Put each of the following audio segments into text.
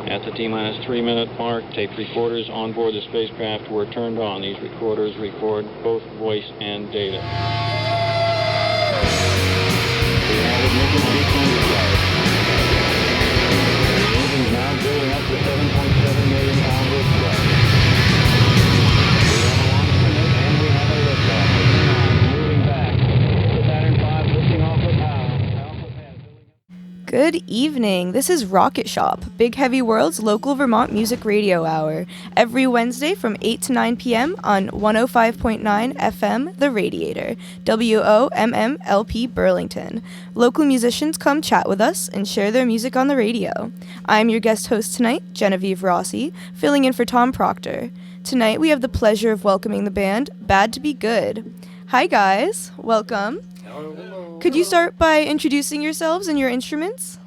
At the T-minus 3-minute mark, tape recorders on board the spacecraft were turned on. These recorders record both voice and data. We have ignition sequence start. The engine's now building up to 7.7 million pounds of thrust. We have a launch commit and we have a liftoff. Turn on, moving back. The Saturn V lifting off with power. Good evening. This is Rocket Shop, Big Heavy World's local Vermont music radio hour, every Wednesday from 8 to 9 p.m. on 105.9 FM The Radiator, WOMMLP Burlington. Local musicians come chat with us and share their music on the radio. I'm your guest host tonight, Genevieve Rossi, filling in for Tom Proctor. Tonight we have the pleasure of welcoming the band Bad to Be Good. Hi guys, welcome. Hello. Could you start by introducing yourselves and your instruments?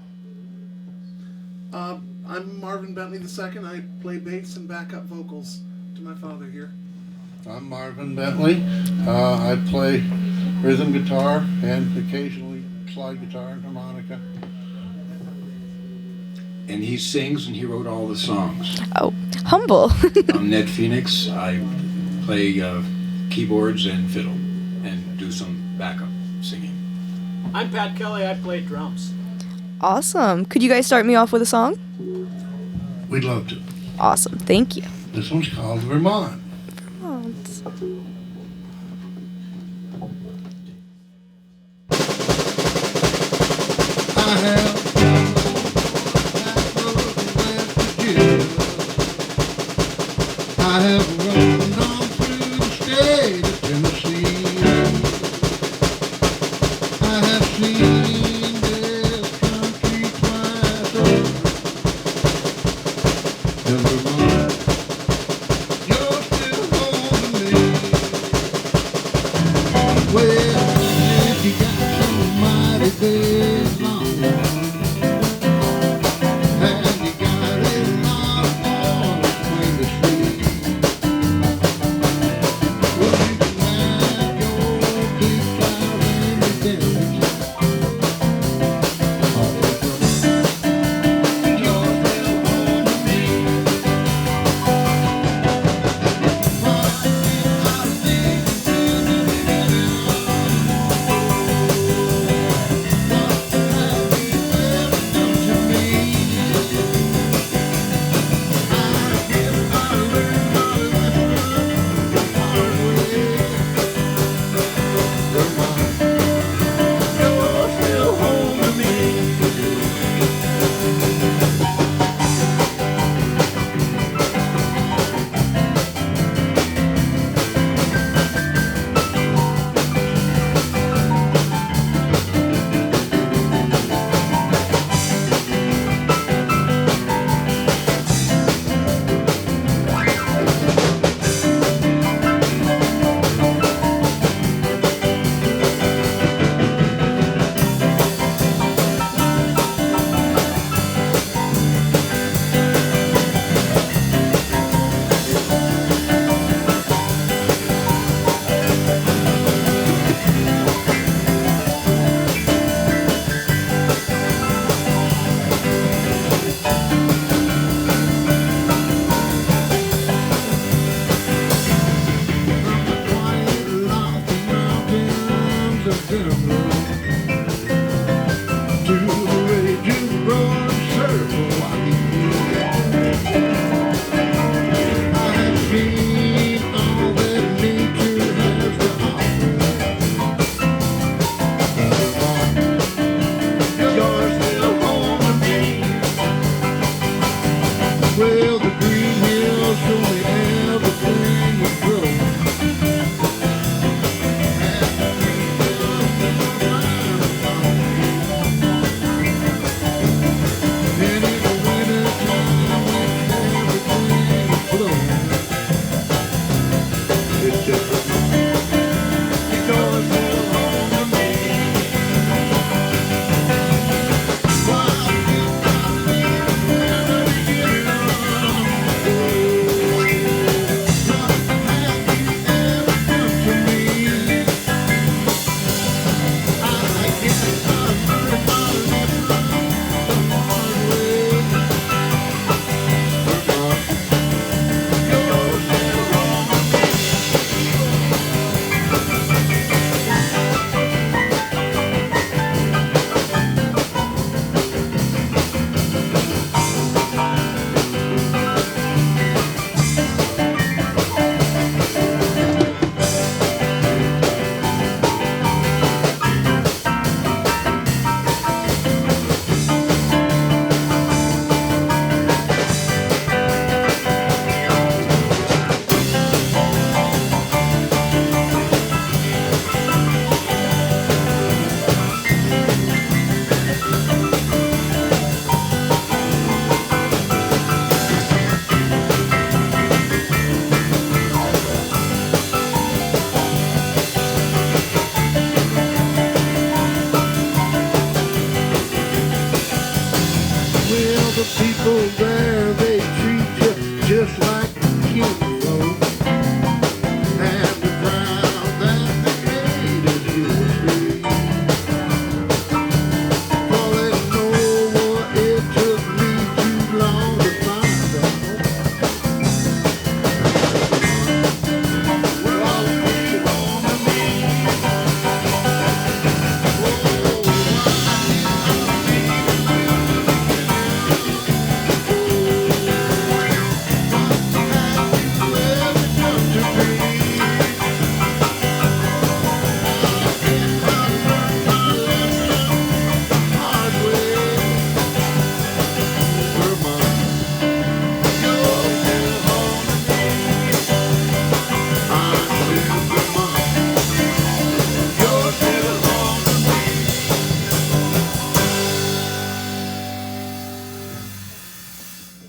I'm Marvin Bentley II. I play bass and backup vocals to my father here. I'm Marvin Bentley. I play rhythm guitar and occasionally slide guitar and harmonica. And he sings and he wrote all the songs. Oh, humble. I'm Ned Phoenix. I play keyboards and fiddle and do some backup singing. I'm Pat Kelly. I play drums. Awesome. Could you guys start me off with a song? We'd love to. Awesome. Thank you. This one's called Vermont. Vermont. I have I have run on through the state of Tennessee. I have seen this country twice over. And Vermont, you're still home to me. Well, if you got some mighty big long and you got it not on between the streets. Well, you can have your big cloud and your damage. You're still home to me.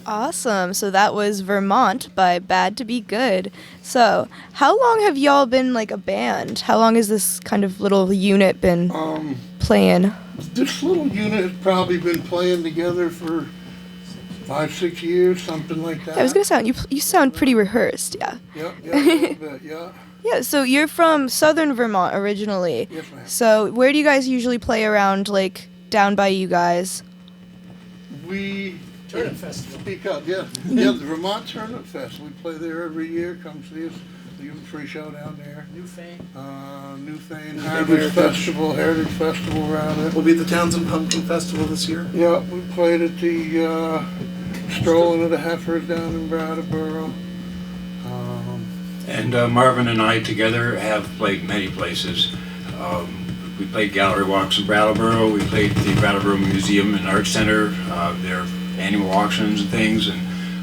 Awesome. So that was Vermont by Bad to Be Good. So, how long have y'all been like a band? How long has this kind of little unit been playing? This little unit has probably been playing together for 5-6 years, something like that. I was gonna sound you sound pretty rehearsed. Yeah. Yep, a little bit, yeah. Yeah. So you're from Southern Vermont originally. Yes, ma'am. So where do you guys usually play around? Like down by you guys? We Turnip Festival. speak up, yeah. Yeah, the Vermont Turnip Fest. We play there every year. Come see us. We give a free show down there. Newfane. Newfane Heritage Festival, around it. We'll be at the Townsend Pumpkin Festival this year. Yeah, we played at the Strolling of the Heifers down in Brattleboro. And Marvin and I together have played many places. We played gallery walks in Brattleboro. We played the Brattleboro Museum and Art Center. Their annual auctions and things, and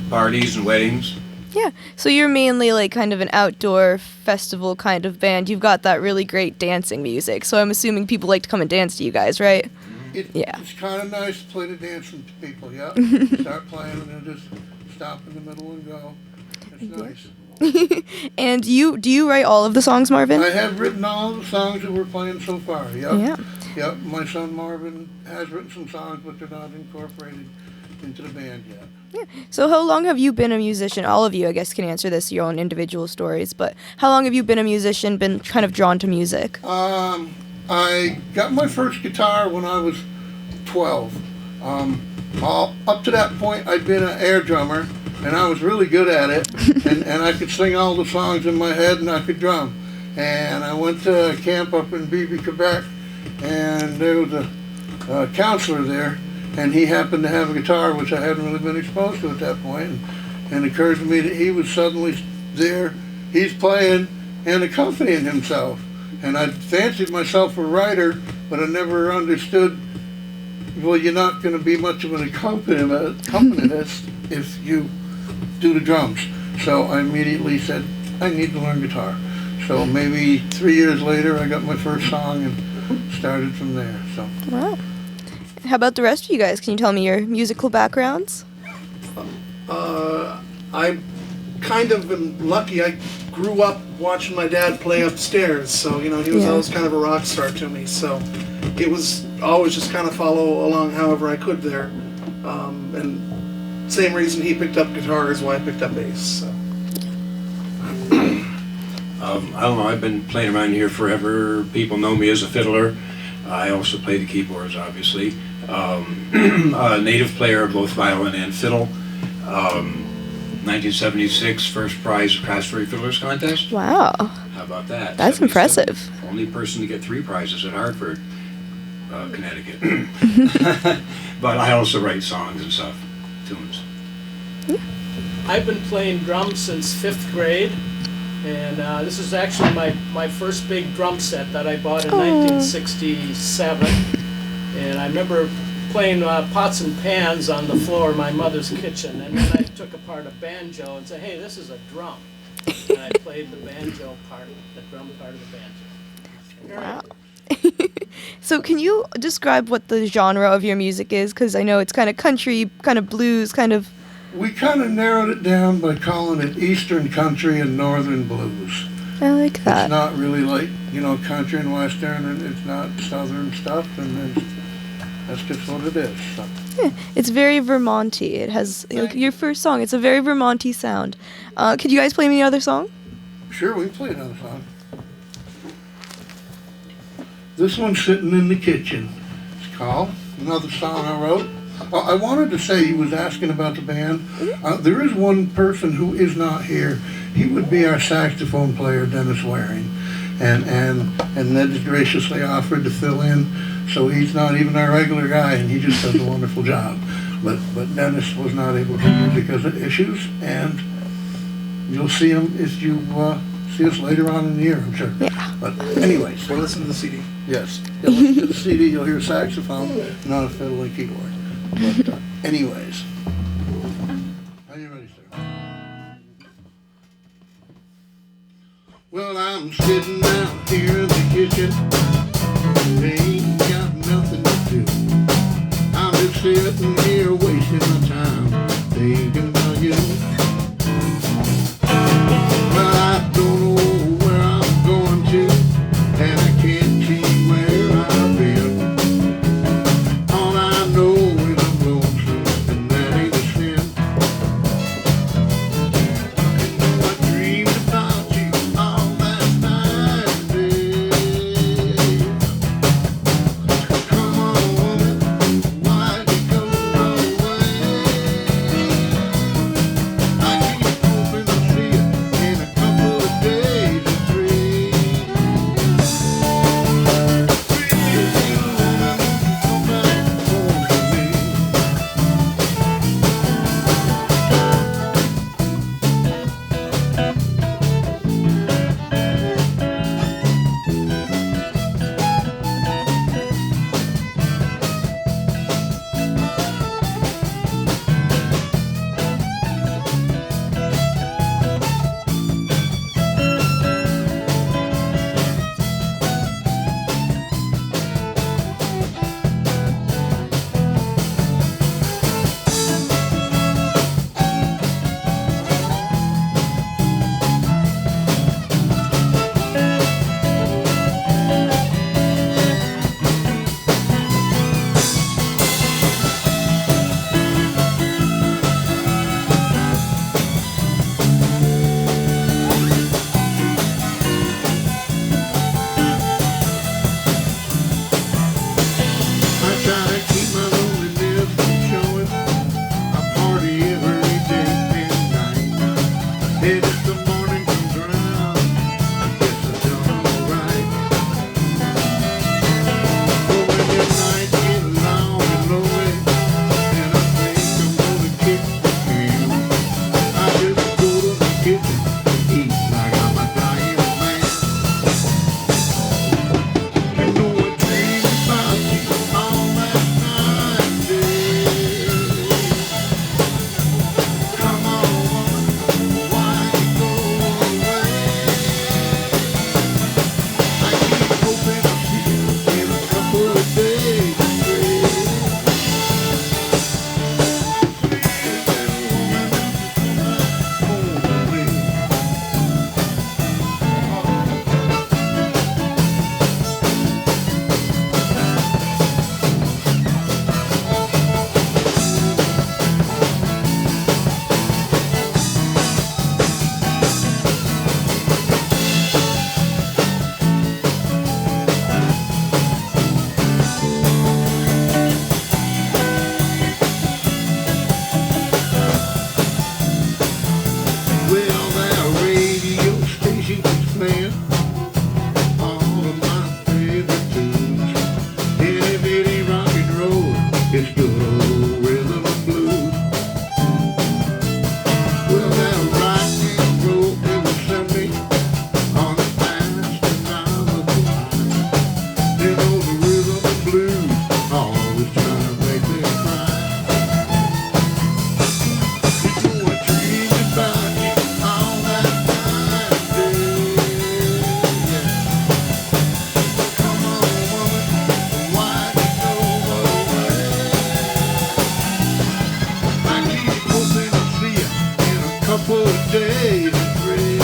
parties and weddings. Yeah. So you're mainly like kind of an outdoor festival kind of band. You've got that really great dancing music. So I'm assuming people like to come and dance to you guys, right? Yeah. It's kind of nice to play the dancing to people, yeah. Start playing and then just stop in the middle and go. It's nice. And do you write all of the songs, Marvin? I have written all the songs that we're playing so far, yeah. Yeah. Yep, my son Marvin has written some songs, but they're not incorporated into the band yet. So how long have you been a musician? All of you, I guess, can answer this, your own individual stories, but how long have you been a musician, been kind of drawn to music? I got my first guitar when I was 12. Up to that point, I'd been an air drummer, and I was really good at it, and I could sing all the songs in my head, and I could drum. And I went to a camp up in Beebe, Quebec, and there was a counselor there, and he happened to have a guitar, which I hadn't really been exposed to at that point. And it occurred to me that he was suddenly there, he's playing and accompanying himself. And I fancied myself a writer, but I never understood, well, you're not going to be much of an accompanist if you do the drums. So I immediately said, I need to learn guitar. So maybe 3 years later, I got my first song and started from there. So. Wow. How about the rest of you guys? Can you tell me your musical backgrounds? I kind of am lucky. I grew up watching my dad play upstairs, so he was always kind of a rock star to me. So it was always just kind of follow along however I could there. And same reason he picked up guitar is why I picked up bass. So. I don't know, I've been playing around here forever. People know me as a fiddler. I also play the keyboards, obviously. A native player of both violin and fiddle. 1976 first prize Craftsbury Fiddlers Contest. Wow. How about that? That's impressive. Only person to get 3 prizes at Hartford, Connecticut. But I also write songs and stuff, tunes. I've been playing drums since 5th grade, and this is actually my first big drum set that I bought in 1967. And I remember playing pots and pans on the floor of my mother's kitchen, and then I took apart a banjo and said, hey, this is a drum. And I played the banjo part, the drum part of the banjo. Wow. So can you describe what the genre of your music is? Because I know it's kind of country, kind of blues, kind of... We kind of narrowed it down by calling it Eastern Country and Northern Blues. I like that. It's not really like, country and Western, and it's not Southern stuff, and then that's just what it is. So. Yeah, it's very Vermonty. It has, like, your first song, it's a very Vermonty sound. Could you guys play me another song? Sure, we can play another song. This one's Sitting in the Kitchen. It's called. Another song I wrote. I wanted to say, he was asking about the band. There is one person who is not here. He would be our saxophone player, Dennis Waring. And Ned graciously offered to fill in, so he's not even our regular guy, and he just does a wonderful job. But Dennis was not able to be because of issues, and you'll see him if you see us later on in the year, I'm sure. Yeah. But anyways. Or listen to the CD. Yes. You'll listen to the CD, you'll hear saxophone, not a fiddle and keyboard. But anyways. Are you ready, sir? Well, I'm sitting out here in the kitchen. Ain't got nothing to do. I'm just sitting here wasting my time. They ain't couple of days free.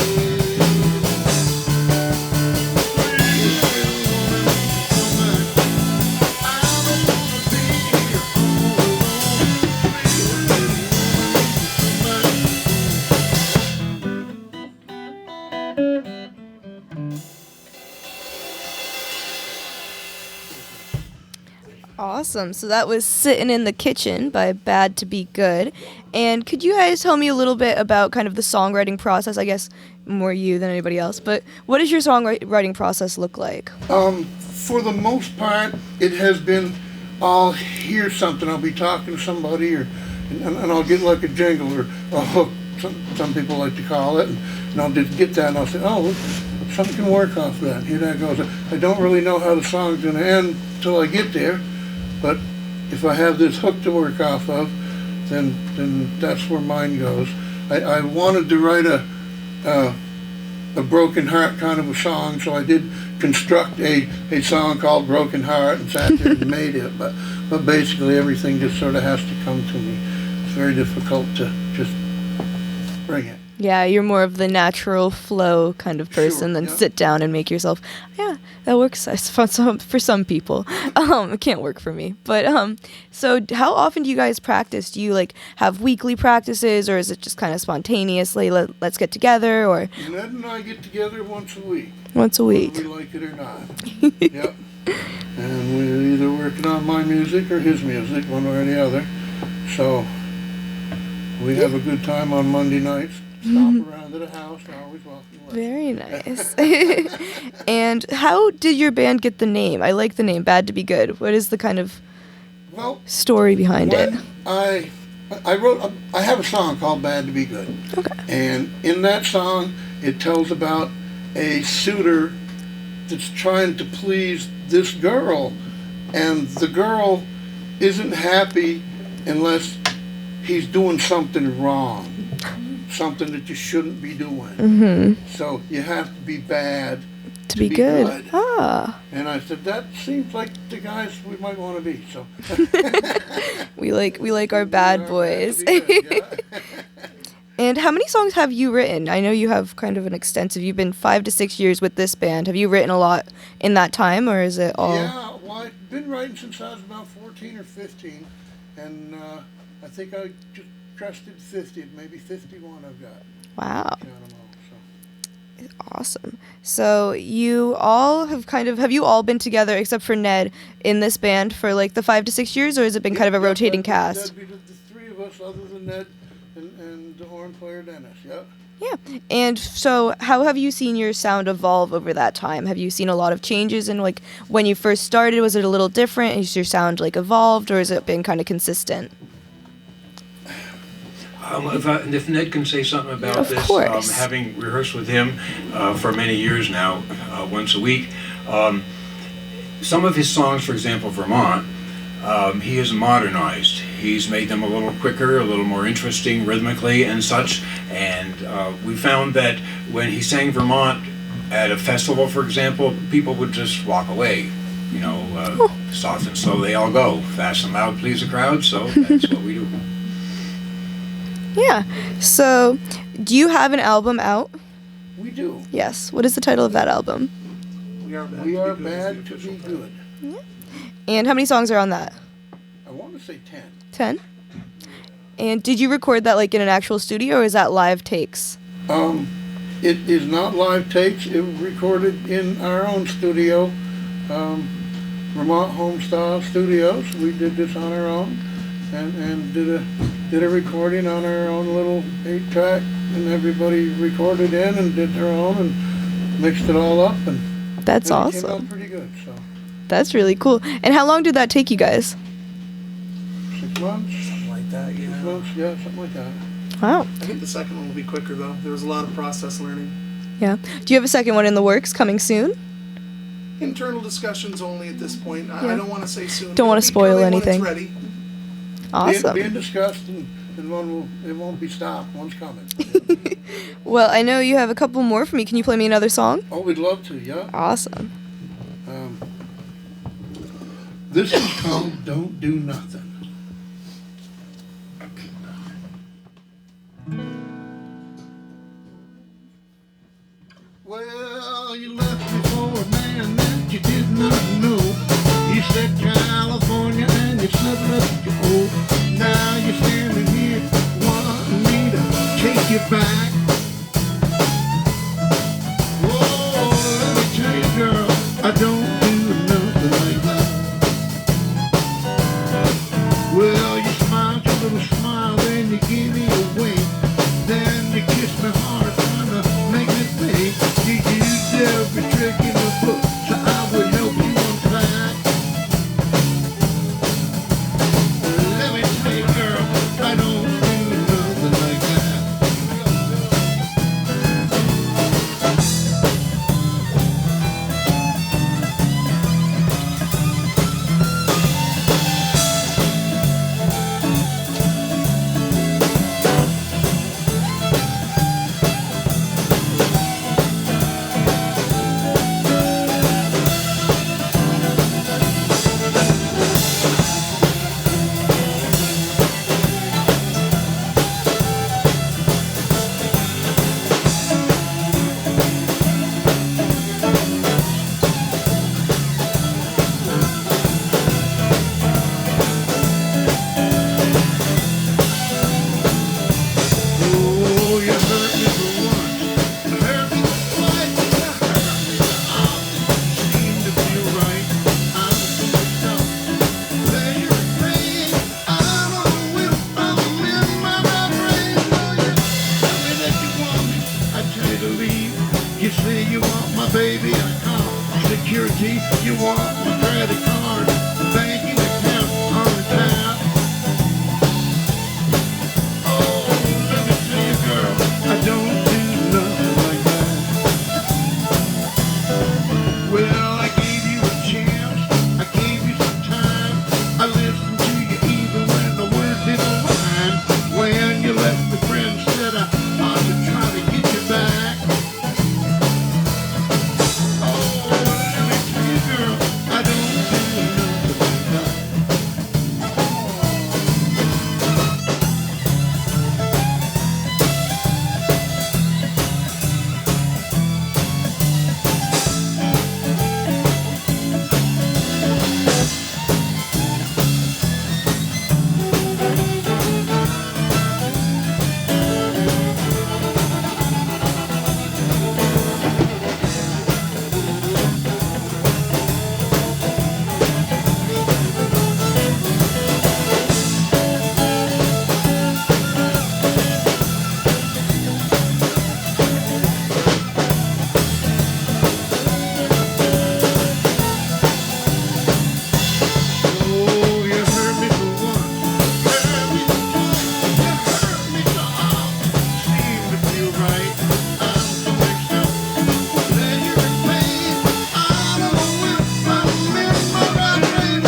Awesome. So that was Sitting in the Kitchen by Bad to Be Good. And could you guys tell me a little bit about kind of the songwriting process? I guess more you than anybody else, but what does your songwriting process look like? For the most part, it has been, I'll hear something, I'll be talking to somebody, and I'll get like a jingle or a hook, some people like to call it, and I'll just get that and I'll say, oh, something can work off that. Here that goes. I don't really know how the song's going to end till I get there, but if I have this hook to work off of, then that's where mine goes. I wanted to write a broken heart kind of a song, so I did construct a song called Broken Heart and sat there and made it, but basically everything just sort of has to come to me. It's very difficult to just bring it. Yeah, you're more of the natural flow kind of person than yeah. sit down and make yourself. Yeah, that works I suppose, for some people. It can't work for me. But so how often do you guys practice? Do you like have weekly practices, or is it just kind of spontaneously? Let's get together, or Ned and I get together once a week. once a week? Whether we like it or not. Yep. And we're either working on my music or his music, one way or the other. So we have a good time on Monday nights. Stop around to the house. They're always welcome. Very nice. And how did your band get the name? I like the name Bad to Be Good. What is the kind of Well, story behind it? when I have a song called Bad to Be Good. Okay. And in that song, it tells about a suitor that's trying to please this girl, and the girl isn't happy unless he's doing something wrong, something that you shouldn't be doing. Mm-hmm. So you have to be bad To be good. Ah, And I said, that seems like the guys we might want to be. So we like our bad boys. To be good, yeah. And how many songs have you written? I know you have kind of an extensive. You've been 5 to 6 years with this band. Have you written a lot in that time, or is it all? Yeah, well, I've been writing since I was about 14 or 15, and I think I just crested 50, maybe 51 I've got. Wow. Count 'em all, so. Awesome. So you all have you all been together except for Ned in this band for like the 5 to 6 years, or has it been kind of a Yep, rotating that'd cast? be the three of us, other than Ned and the horn player Dennis. Yep. Yeah. And so how have you seen your sound evolve over that time? Have you seen a lot of changes in like when you first started? Was it a little different? Has your sound like evolved, or has it been kind of consistent? If Ned can say something about Of this, course. having rehearsed with him for many years now, once a week, some of his songs, for example, Vermont, he has modernized. He's made them a little quicker, a little more interesting rhythmically and such. And we found that when he sang Vermont at a festival, for example, people would just walk away. You know, soft and slow, they all go. Fast and loud, please the crowd. So that's what we do. Yeah. So do you have an album out? We do. Yes. What is the title of that album? We are bad. We to are be good is bad the to official be title. good. And how many songs are on that? I want to say 10. 10? And did you record that like in an actual studio, or is that live takes? It is not live takes. It was recorded in our own studio, Vermont Homestyle Studios. We did this on our own, and did a recording on our own little 8-track, and everybody recorded in and did their own and mixed it all up, and That's it came awesome. out pretty good. So That's really cool. And how long did that take you guys? 6 months, Something like that, 6 yeah. months, yeah, something like that. Wow. I think the second one will be quicker though. There was a lot of process learning. Yeah. Do you have a second one in the works coming soon? Internal discussions only at this point. I Yeah. don't want to say soon. Don't wanna It'll be spoil coming anything. When it's ready. Awesome. Being discussed, and it won't be stopped. One's coming. Well, I know you have a couple more for me. Can you play me another song? Oh, we'd love to, yeah. Awesome. This is called Don't Do Nothing. Well, you left me for a man that you did not know. You said California and you said let you go. Now you're standing here wanting me to take you back. Oh, let me tell you, girl, I don't do nothing like that. Well, you smiled your little smile, then you gave me a wink. Then you kissed me hard, trying to make me think. You used every trick in the book, so I would help you unpack. Let me tell you, girl, I don't do nothing like that. Oh, you hurt me for once, you hurt me twice, you hurt me so often. Seemed to feel right. I'm so messed up. Pleasure and pain, I'm on a wheel. I'm in my brain. Oh, you tell me that you want me, I tell you to leave. You say you want my baby, I call security. You want my credit card, banking account on the tap. Oh, let me tell you, girl, I don't do nothing like that. Well, I gave you a chance, I gave you some time. I listened to you even when the words didn't line. When you left me, friends said I ought to try to get you back. Oh, let me tell you, girl, I don't do nothing like that. Oh, you hurt me for once, hurt me twice, you hurt me so often. Seemed to feel right. I'm so mixed up. Pleasure and pain, I don't know when I'm in my right brain.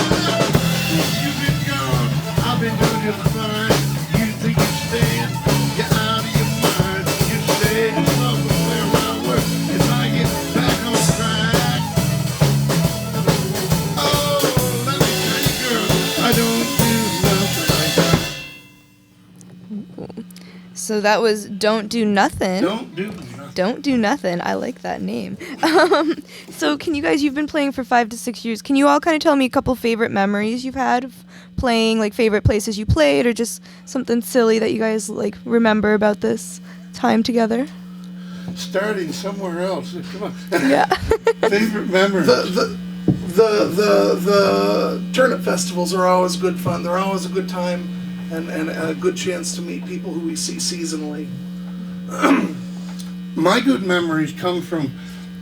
You've been gone, I've been doing just fine. You think you're staying, you're out of your mind. You say it's somewhere around where if I get back on track. Oh, let me tell you, girl, I don't do nothing like that. So that was Don't Do Nothing. Don't do nothing. Don't Do Nothing. I like that name. So can you guys, you've been playing for 5 to 6 years. Can you all kind of tell me a couple favorite memories you've had of playing, like favorite places you played or just something silly that you guys like remember about this time together? Starting somewhere else. Come on. Yeah. Favorite memory. The turnip festivals are always good fun. They're always a good time and a good chance to meet people who we see seasonally. My good memories come from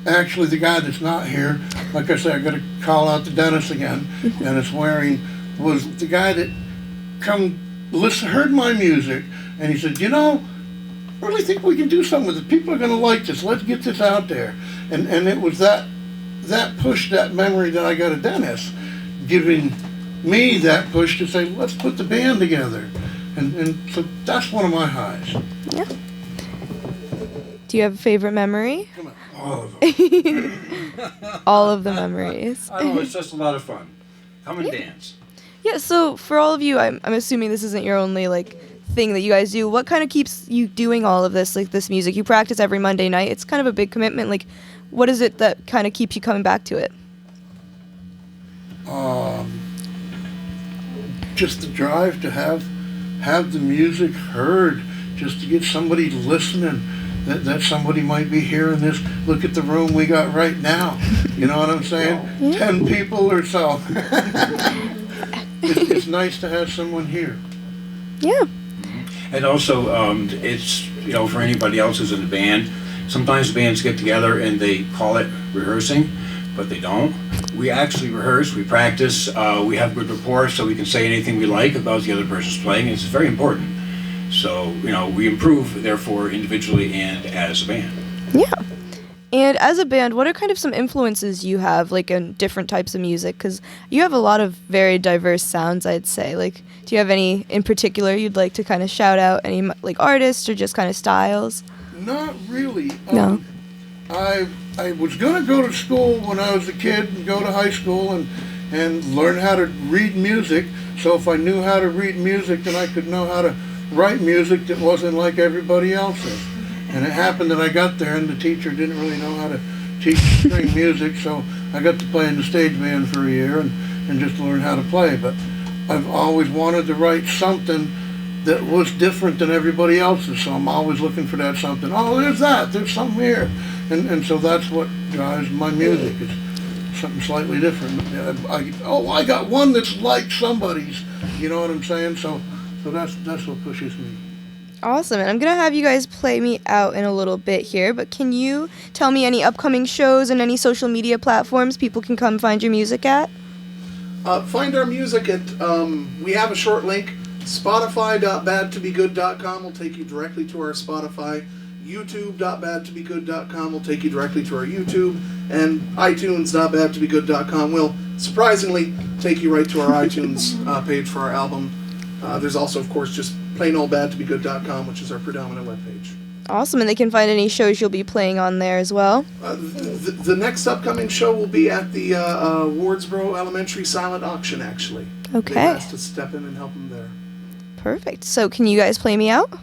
actually the guy that's not here. Like I said, I got to call out to Dennis again. Dennis Waring was the guy that heard my music, and he said, you know, I really think we can do something with it. People are going to like this. Let's get this out there. And it was that push, that memory that I got of Dennis, giving me that push to say, let's put the band together. And so that's one of my highs. Yeah. Do you have a favorite memory? Come on. All of them. All of the memories. I don't know, it's just a lot of fun. Come and dance. Yeah, so for all of you, I'm assuming this isn't your only like thing that you guys do. What kind of keeps you doing all of this, like this music? You practice every Monday night. It's kind of a big commitment. Like, what is it that kind of keeps you coming back to it? Just the drive to have the music heard, just to get somebody listening, that somebody might be hearing this. Look at the room we got right now. You know what I'm saying? Yeah. 10 people or so. It's nice to have someone here. Yeah. And also, it's, for anybody else who's in the band, sometimes bands get together and they call it rehearsing, but they don't. We actually rehearse, we practice, we have good rapport, so we can say anything we like about the other person's playing, and it's very important. So, we improve, therefore, individually and as a band. Yeah. And as a band, what are kind of some influences you have, like, in different types of music? Because you have a lot of very diverse sounds, I'd say. Like, do you have any in particular you'd like to kind of shout out? Any, like, artists or just kind of styles? Not really. No. I was going to go to school when I was a kid and go to high school and learn how to read music. So if I knew how to read music, then I could know how to write music that wasn't like everybody else's. And it happened that I got there and the teacher didn't really know how to teach string music, so I got to play in the stage band for a year and just learn how to play. But I've always wanted to write something that was different than everybody else's, so I'm always looking for that something. Oh, there's something here. And so that's what drives my music, is something slightly different. I got one that's like somebody's, you know what I'm saying? So that's what pushes me. Awesome. And I'm going to have you guys play me out in a little bit here, but can you tell me any upcoming shows and any social media platforms people can come find your music at? Find our music at, we have a short link, spotify.badtobegood.com will take you directly to our Spotify. youtube.badtobegood.com will take you directly to our YouTube, and itunes.badtobegood.com will surprisingly take you right to our iTunes page for our album. There's also, of course, just plain old badtobegood.com, which is our predominant webpage. Awesome. And they can find any shows you'll be playing on there as well? The next upcoming show will be at the Wardsboro Elementary Silent Auction, actually. Okay. They asked to step in and help them there. Perfect. So can you guys play me out?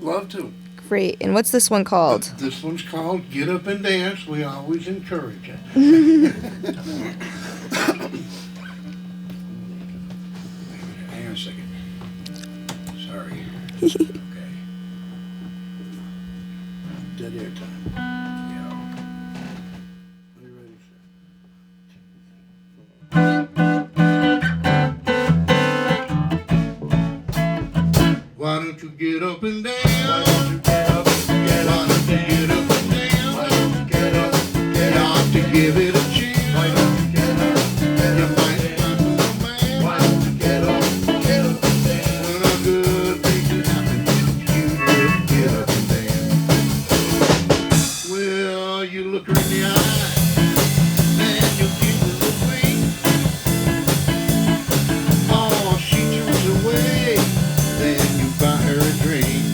Love to. Great. And what's this one called? This one's called Get Up and Dance. We always encourage it. Hang on a second. Sorry. Okay. Dead air time. Yeah. Are you ready, sir? Why don't you get up and dance? Why don't you get up and get up and get up and dance? Why don't you get up and get up? You ought to give it a chance. Why don't you get up and get up? You might find a man. Why don't you get up and dance? When a good thing can happen to you, get up and dance. Well, you look her in the eye, and you give her a wink. Oh, she turns away, then you buy her a drink.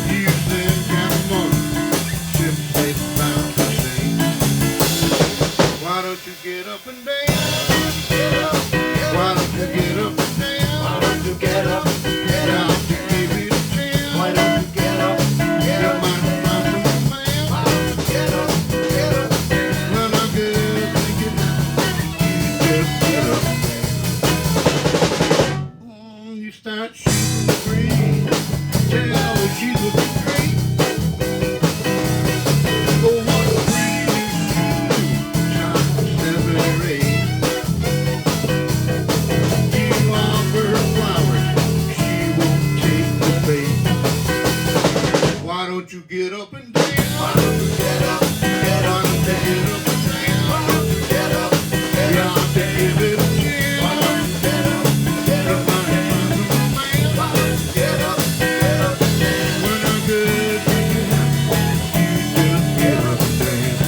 You send kind of money, ship safe bound to sea. Why don't you get up and dance? Why don't you get up and dance? Why don't you get up and dance? Now to give it a chance. Why don't you get up and dance? You might find some man. Why don't you get up and dance? When a good thing can happen, you just get up and dance. You start shooting the breeze. Tell her she's looking great. Oh, what a pretty shoe. Shot 7 or 8. You offer her flowers, she won't take the bait. Why don't you get up and dance? Why don't you get up and get up and dance? Why don't you get up and get up? You ought to give it a chance. Why don't you get up and get up? You might find some man. Why don't you get up and dance? When a good thing can happen, you just get up and dance.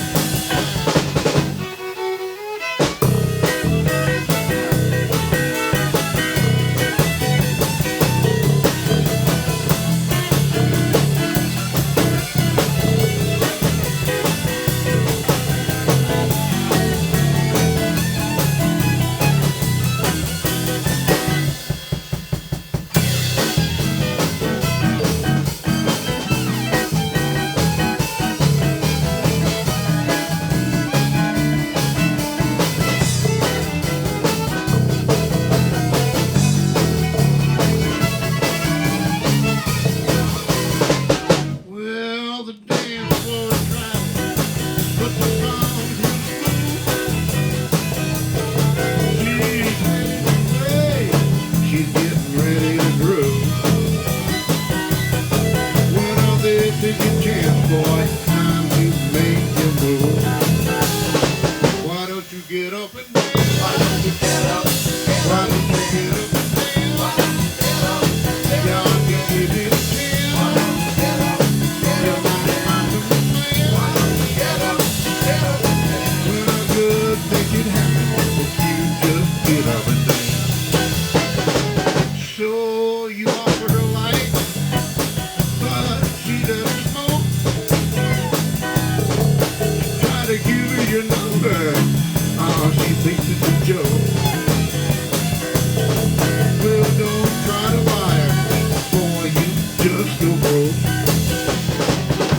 just so broke.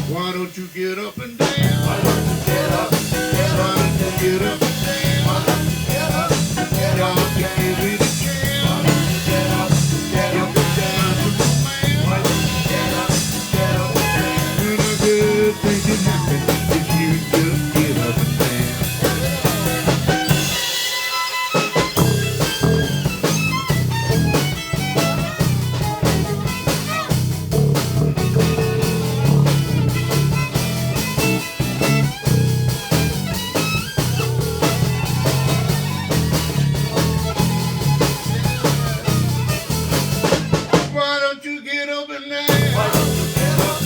Why don't you get up and dance? Why don't you get up? Why don't you get up and dance? Why don't you get up? Y'all can give me the chance. Why don't you get up? You're the dance with the man. Why don't you get up? And a good thing can happen if you just get up and dance. Why don't you get up and dance? Why don't you get up?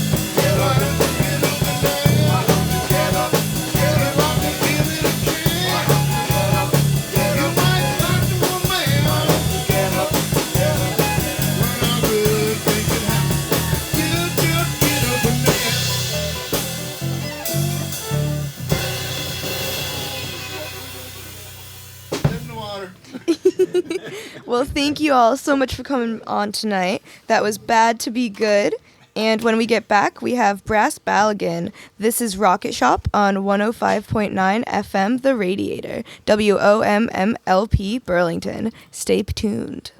Why don't you get up and dance? Why don't you get up? If I can give it a chance. Why don't you get up? You might start to a man. Why don't you get up? When a good thing can happen, you just get up and dance. In the water. Well, thank you all so much for coming on tonight. That was Bad to Be Good. And when we get back, we have Brass Baligan. This is Rocket Shop on 105.9 FM The Radiator, WOMMLP Burlington. Stay tuned.